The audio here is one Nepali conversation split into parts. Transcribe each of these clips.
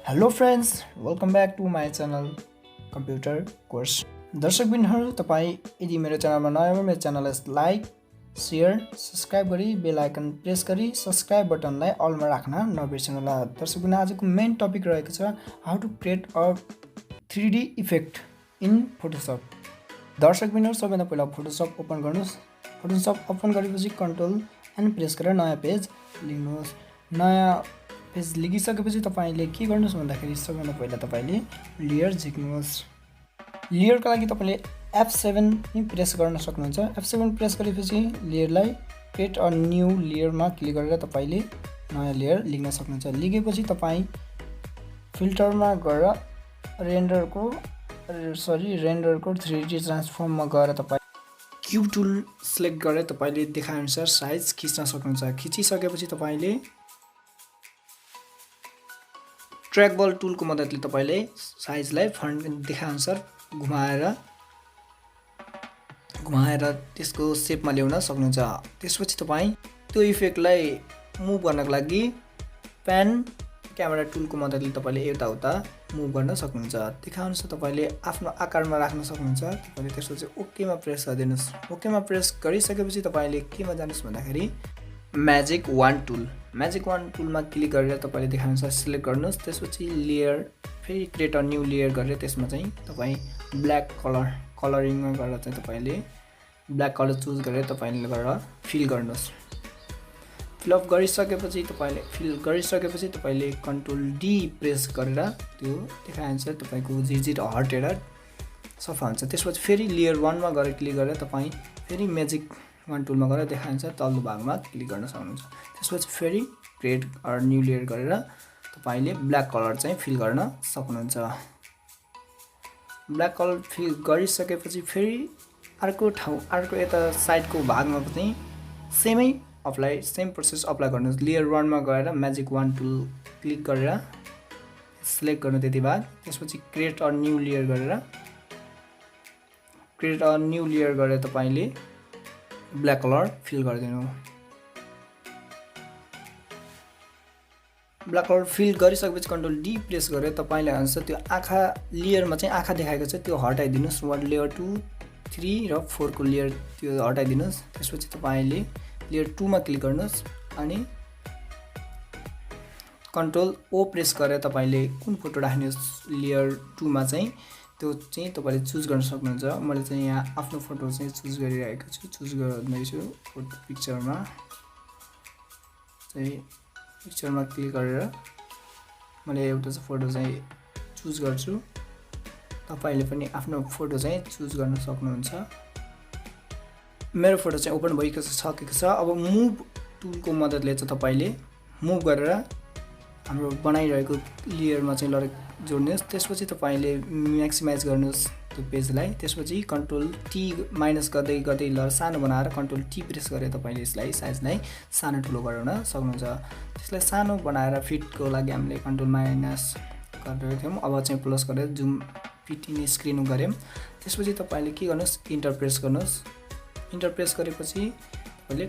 Hello friends, welcome back to my channel computer course. दर्शकबिनहरू, तपाईँ यदि मेरो च्यानलमा नयाँ हो मेरो च्यानललाई लाइक सेयर सब्सक्राइब गरी बेल आइकन प्रेस गरी सब्सक्राइब बटनलाई अलमा राख्न नबिर्सनुहोला। दर्शकबिन, आजको मेन टपिक रहेको छ how to create a 3D effect in Photoshop. दर्शकबिनहरू, सबैभन्दा पहिला फोटोसप ओपन गर्नुहोस्। फोटोसप ओपन गरेपछि कन्ट्रोल एन्ड प्रेस गरेर नयाँ पेज लिनुहोस्। नयाँ पेज लिगिसकेपछि तपाईँले के गर्नुहोस् भन्दाखेरि सबैभन्दा पहिला तपाईँले लेयर झिक्नुहोस्। लेयरको लागि तपाईँले F7 नि प्रेस गर्न सक्नुहुन्छ। F7 प्रेस गरेपछि लेयरलाई क्रिएट अ न्यू लेयरमा क्लिक गरेर तपाईँले नयाँ लेयर लिन सक्नुहुन्छ। लिगेपछि तपाईँ फिल्टरमा गएर रेन्डरको 3D ट्रान्सफर्ममा गएर तपाईँ क्युब टुल सिलेक्ट गरेर तपाईँले देखाएअनुसार साइज खिच्न सक्नुहुन्छ। खिचिसकेपछि तपाईँले ट्र्याकबल टुलको मद्दतले तपाईँले साइजलाई फ्रन्ट देखाएअनुसार घुमाएर त्यसको सेपमा ल्याउन सक्नुहुन्छ। त्यसपछि तपाईँ त्यो इफेक्टलाई मुभ गर्नको लागि प्यान क्यामेरा टुलको मद्दतले तपाईँले यताउता मुभ गर्न सक्नुहुन्छ। देखाएअनुसार तपाईँले आफ्नो आकारमा राख्न सक्नुहुन्छ। तपाईँले त्यसपछि ओकेमा प्रेस गरिदिनुहोस्। ओकेमा प्रेस गरिसकेपछि तपाईँले केमा जानुहोस् भन्दाखेरि म्याजिक वान टुलमा क्लिक गरेर तपाईँले देखाएअनुसार सिलेक्ट गर्नुहोस्। त्यसपछि लेयर फेरि क्रिएट अ न्यू लेयर गरेर त्यसमा चाहिँ तपाईँ ब्ल्याक कलरिङमा गरेर चाहिँ तपाईँले ब्ल्याक कलर चुज गरेर तपाईँले गरेर फिल गर्नुहोस्। फिलअप गरिसकेपछि तपाईँले कन्ट्रोल डी प्रेस गरेर त्यो देखाएअनुसार तपाईँको जिजिट हटेर सफा हुन्छ। त्यसपछि फेरि लेयर 1मा गएर क्लिक गरेर तपाईँ फेरि म्याजिक वान टुलमा गएर देखाइन्छ तल्लो भागमा क्लिक गर्न सक्नुहुन्छ। त्यसपछि फेरि क्रिएट अर न्यू लेयर गरेर तपाईँले ब्ल्याक कलर चाहिँ फिल गर्न सक्नुहुन्छ। ब्ल्याक कलर फिल गरिसकेपछि फेरि अर्को यता साइडको भागमा पनि सेम प्रोसेस अप्लाई गर्नुहोस्। लेयर 1मा गएर म्याजिक वान टुल क्लिक गरेर सिलेक्ट गर्नु त्यति भाग। त्यसपछि क्रिएट अ न्यू लेयर गरेर तपाईँले ब्ल्याक कलर फिल गरिदिनु। ब्ल्याक कलर फिल गरिसकेपछि कन्ट्रोल डी प्रेस गरेर तपाईँले अनुसार त्यो आँखा लेयरमा चाहिँ आँखा देखाएको छ त्यो हटाइदिनुहोस्। लेयर 2, 3 र 4 को लेयर त्यो हटाइदिनुहोस्। त्यसपछि तपाईँले लेयर 2मा क्लिक गर्नुहोस् अनि कन्ट्रोल ओ प्रेस गरेर तपाईँले कुन फोटो राख्ने लेयर 2मा चाहिँ त्यो चाहिँ तपाईँले चुज गर्न सक्नुहुन्छ। मैले चाहिँ यहाँ आफ्नो फोटो चाहिँ चुज गरिरहेको छु। चुज गर्दैछु फोटो पिक्चरमा क्लिक गरेर मैले एउटा चाहिँ फोटो चाहिँ चुज गर्छु। तपाईँले पनि आफ्नो फोटो चाहिँ चुज गर्न सक्नुहुन्छ। मेरो फोटो चाहिँ ओपन भइसकेको छ। अब मुभ टुलको मद्दतले चाहिँ तपाईँले मुभ गरेर हाम्रो बनाइरहेको लेयरमा चाहिँ जोड्नुहोस्। त्यसपछि तपाईँले म्याक्सिमाइज गर्नुहोस् त्यो पेजलाई। त्यसपछि कन्ट्रोल टी माइनस गर्दै सानो बनाएर कन्ट्रोल टी प्रेस गरेर तपाईँले यसलाई साइजलाई सानो ठुलो गराउन सक्नुहुन्छ। त्यसलाई सानो बनाएर फिटको लागि हामीले कन्ट्रोल माइनस गरेको थियौँ। अब चाहिँ प्लस गरेर जुम फिटिङ स्क्रिन गऱ्यौँ। त्यसपछि तपाईँले के गर्नुहोस्, इन्टर प्रेस गर्नुहोस्। इन्टर प्रेस गरेपछि तपाईँले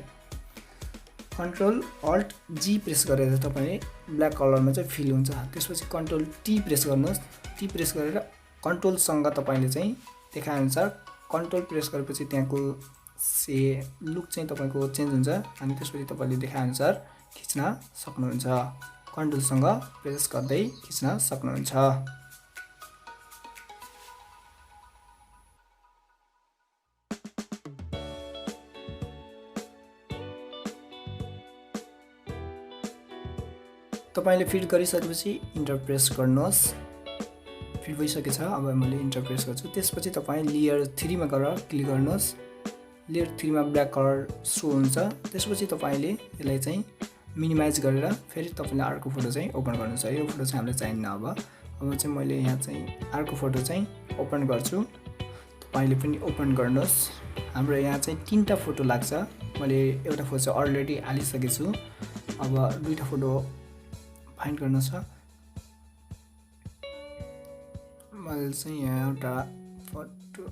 कन्ट्रोल अल्ट जी प्रेस गरेर तपाईँले ब्ल्याक कलरमा चाहिँ फिल हुन्छ। त्यसपछि कन्ट्रोल टी प्रेस गर्नुहोस्। टी प्रेस गरेर कन्ट्रोलसँग तपाईँले चाहिँ देखाएअनुसार कन्ट्रोल प्रेस गरेपछि त्यहाँको लुक चाहिँ तपाईँको चेन्ज हुन्छ अनि त्यसपछि तपाईँले देखाएअनुसार खिच्न सक्नुहुन्छ। कन्ट्रोलसँग प्रेस गर्दै खिच्न सक्नुहुन्छ। तपाईँले फिट गरिसकेपछि इन्टर प्रेस गर्नुहोस्। फिट भइसकेको छ। अब मैले इन्टर प्रेस गर्छु। त्यसपछि तपाईँ लेयर 3मा गएर क्लिक गर्नुहोस्। लेयर 3मा ब्ल्याक कलर सो हुन्छ। त्यसपछि तपाईँले यसलाई चाहिँ मिनिमाइज गरेर फेरि तपाईँले अर्को फोटो चाहिँ ओपन गर्नुहोस्। यो फोटो चाहिँ हामीलाई चाहिन्न। अब चाहिँ मैले यहाँ चाहिँ अर्को फोटो चाहिँ ओपन गर्छु। तपाईँले पनि ओपन गर्नुहोस्। हाम्रो यहाँ चाहिँ 3टा फोटो लाग्छ। मैले एउटा फोटो चाहिँ अलरेडी हालिसकेको छु। अब 2टा फोटो फाइन्ड गर्नु छ। मैले चाहिँ यहाँ एउटा फोटो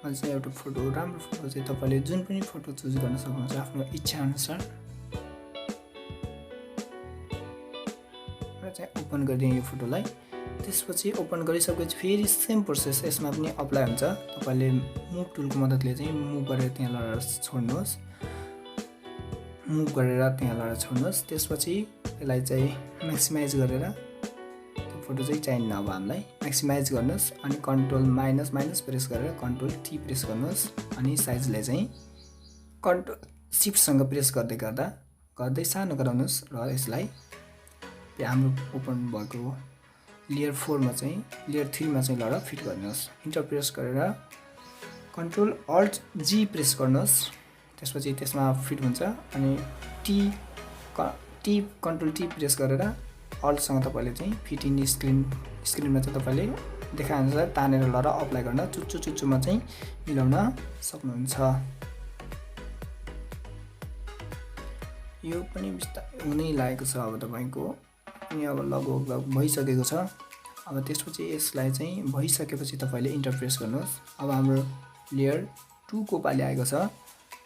एउटा फोटो राम्रो फोटो चाहिँ तपाईँले जुन पनि फोटो चुज गर्न सक्नुहुन्छ आफ्नो इच्छा अनुसार। चाहिँ ओपन गरिदिएँ यो फोटोलाई। त्यसपछि ओपन गरिसकेपछि फेरि सेम प्रोसेस यसमा पनि अप्लाई हुन्छ। तपाईले मुभ टुलको मद्दतले चाहिँ मुभ गरेर त्यहाँ लगाएर छोड्नुहोस्, मुभ गरेर त्यहाँ लगाएर छोड्नुहोस्। त्यसपछि यसलाई चाहिँ म्याक्सिमाइज गरेर त्यो फोटो चाहिँ चाहिन्न अब हामीलाई। म्याक्सिमाइज गर्नुहोस् अनि कन्ट्रोल माइनस प्रेस गरेर कन्ट्रोल टी प्रेस गर्नुहोस् अनि साइजलाई चाहिँ कन्ट्रोल सिफ्टसँग प्रेस गर्दै सानो गराउनुहोस् र यसलाई हाम्रो ओपन भएको लेयर 4 मा चाहिँ लेयर 3 मा चाहिँ लगाएर फिट गर्नुहोस्। इन्टर प्रेस गरेर कन्ट्रोल अल्ट जी प्रेस गर्नुहोस्। त्यसपछि त्यसमा फिट हुन्छ अनि कन्ट्रोल टी प्रेस गरेर अल्टसँग तपाईले चाहिँ फिट इन स्क्रिनमा चाहिँ तपाईले देखाएअनुसार तानेर लगाएर अप्लाई गर्न चुच्चोमा चाहिँ मिलाउन सक्नुहुन्छ। यो पनि बिस्तारै हुनै लागेको छ अब तपाईको अनि अब लगभग भइसकेको छ। अब त्यसपछि यसलाई चाहिँ भइसकेपछि तपाईले इन्टर प्रेस गर्नुहोस्। अब हाम्रो लेयर 2 को पाली आएको छ,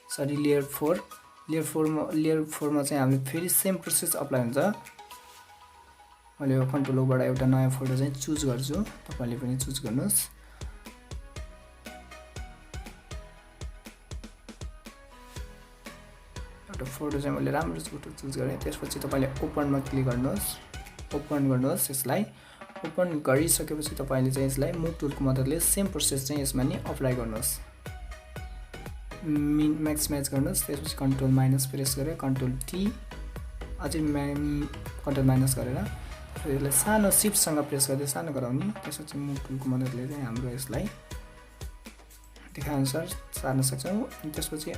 सरी लेयर 4 मा चाहिँ हामीले फेरि सेम प्रोसेस अप्लाई हुन्छ। मैले यो कन्ट्रोल ओबाट एउटा नयाँ फोटो चाहिँ चुज गर्छु, तपाईले पनि चुज गर्नुहोस्। एउटा फोटो चाहिँ मैले राम्रो फोटो चुज गरेँ। त्यसपछि तपाईले ओपनमा क्लिक गर्नुहोस्, ओपन गर्नुहोस्। यसलाई ओपन गरिसकेपछि तपाईले चाहिँ यसलाई मुभ टुलको मद्दतले सेम प्रोसेस चाहिँ यसमा नि अप्लाई गर्नुहोस्। म्याक्सिमाइज गर्नुहोस्। त्यसपछि कन्ट्रोल माइनस प्रेस गरेर कन्ट्रोल टी अझै कन्ट्रोल माइनस गरेर यसलाई सानो सिफ्टसँग प्रेस गर्दै सानो गराउने। त्यसपछि मुभ टुलको मद्दतले चाहिँ हाम्रो यसलाई देखाएअनुसार सार्न सक्छौँ। अनि त्यसपछि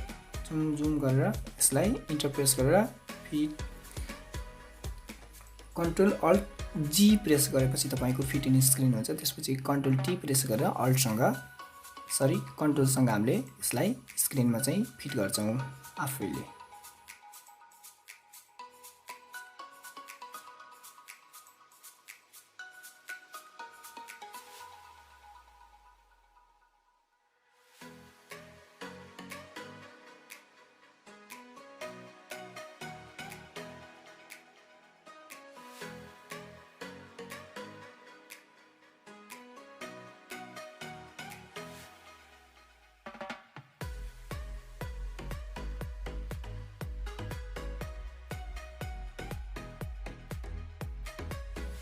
जुम गरेर यसलाई इन्टर प्रेस गरेर फिट कन्ट्रोल अल्ट जी प्रेस गरेपछि तपाईको फिट इन स्क्रिन हुन्छ। त्यसपछि कन्ट्रोल टी प्रेस गरेर कन्ट्रोलसँग हामीले यसलाई स्क्रिनमा चाहिँ फिट गर्छौँ आफैले।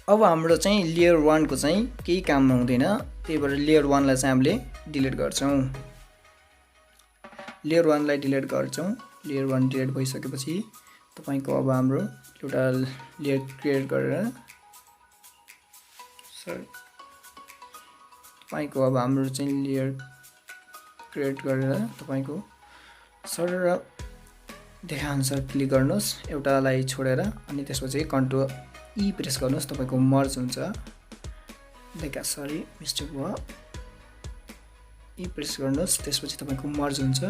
अब हाम्रो चाहिँ लेयर 1 को चाहिँ केही काम हुँदैन, त्यही भएर लेयर 1 लाई चाहिँ हामीले डिलिट गर्छौँ। लेयर 1 लाई डिलिट गर्छौँ। लेयर 1 डिलिट भइसकेपछि तपाईको अब हाम्रो एउटा लेयर क्रिएट गरेर तपाईको अब हाम्रो चाहिँ लेयर क्रिएट गरेर तपाईको सरर देखाएअनुसार क्लिक गर्नुहोस् एउटालाई छोडेर अनि त्यसपछि कन्ट्रोल ई प्रेस गर्नुहोस्। तपाईको मर्ज हुन्छ, मिस्टेक भयो। ई प्रेस गर्नुहोस्, त्यसपछि तपाईको मर्ज हुन्छ।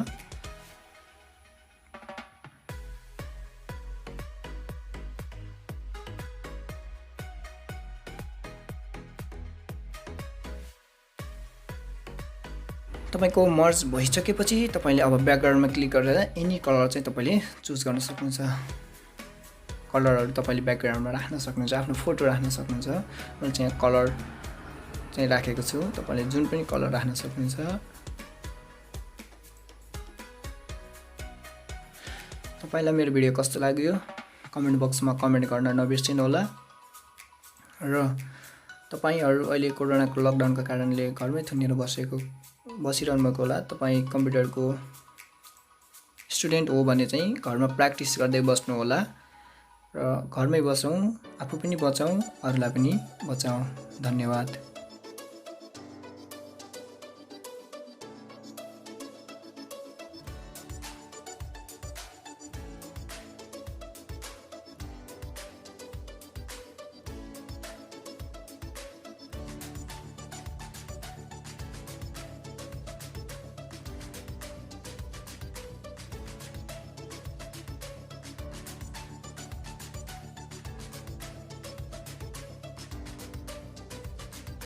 तपाईको मर्ज भइसकेपछि तपाईले अब ब्याकग्राउन्डमा क्लिक गरेर एनी कलर चाहिँ तपाईले चुज गर्न सक्नुहुन्छ। कलरहरु तपाईले ब्याकग्राउन्डमा राख्न सक्नुहुन्छ, आफ्नो फोटो राख्न सक्नुहुन्छ। मैले चाहिँ कलर चाहिँ राखेको छु, तपाईले जुन पनि कलर राख्न सक्नुहुन्छ। तपाईलाई मेरो भिडियो कस्तो लाग्यो कमेन्ट बक्समा कमेन्ट गर्न नबिर्सिनु होला। र तपाईहरु अहिले कोरोनाको लकडाउनको कारणले घरमै थुनिएर बसिरहनु भएको होला। तपाई कम्प्युटरको स्टुडेन्ट हो भने चाहिँ घरमा प्र्याक्टिस गर्दै बस्नु होला र घरमै बसौं, आफू पनि बचौं, अरूलाई पनि बचाऊ। धन्यवाद।